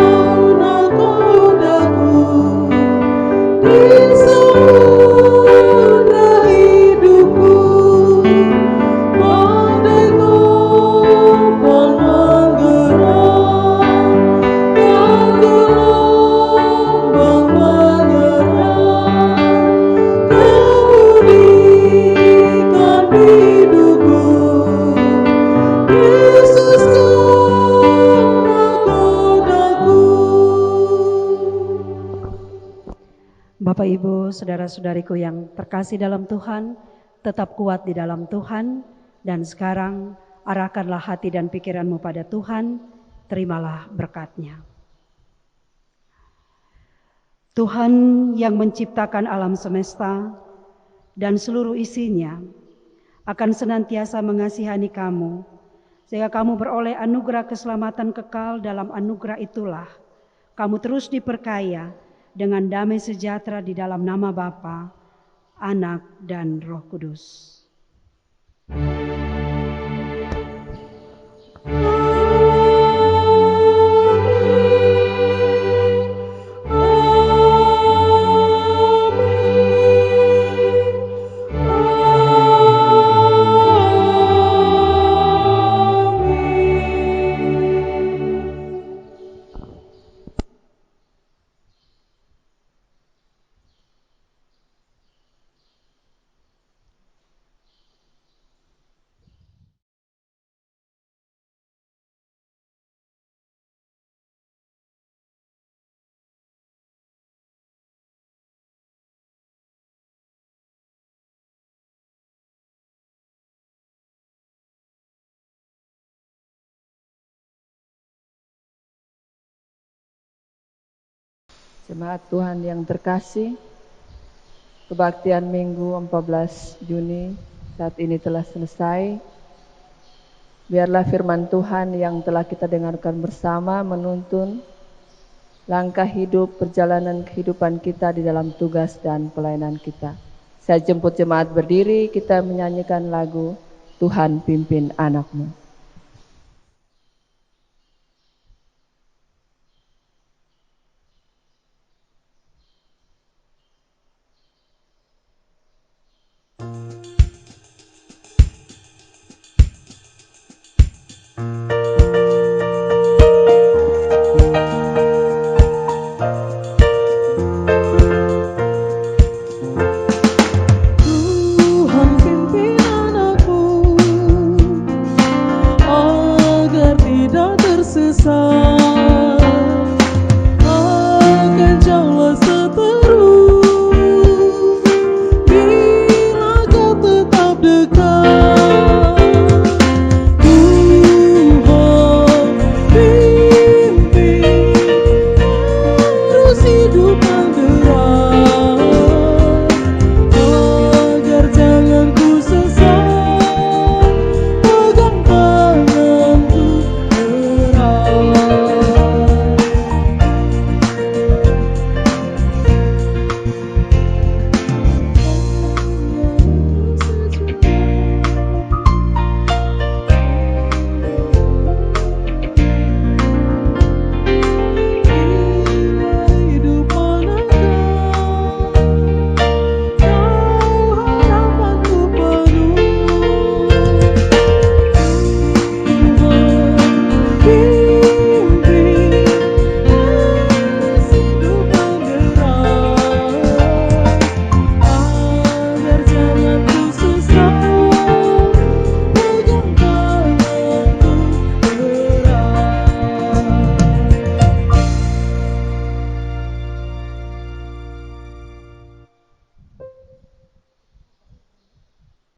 nakodaku di samudra hidupku, badai gelombang menggerak, dan gelombang menyerang, kemudikan hidupku. Yesus
Bapak, Ibu, Saudara-saudariku yang terkasih dalam Tuhan, tetap kuat di dalam Tuhan, dan sekarang arahkanlah hati dan pikiranmu pada Tuhan, terimalah berkat-Nya. Tuhan yang menciptakan alam semesta dan seluruh isinya akan senantiasa mengasihani kamu, sehingga kamu beroleh anugerah keselamatan kekal. Dalam anugerah itulah kamu terus diperkaya dengan damai sejahtera di dalam nama Bapa, Anak, dan Roh Kudus.
Jemaat Tuhan yang terkasih, kebaktian Minggu 14 Juni saat ini telah selesai. Biarlah firman Tuhan yang telah kita dengarkan bersama menuntun langkah hidup, perjalanan kehidupan kita di dalam tugas dan pelayanan kita. Saya jemput jemaat berdiri, kita menyanyikan lagu Tuhan Pimpin Anakmu.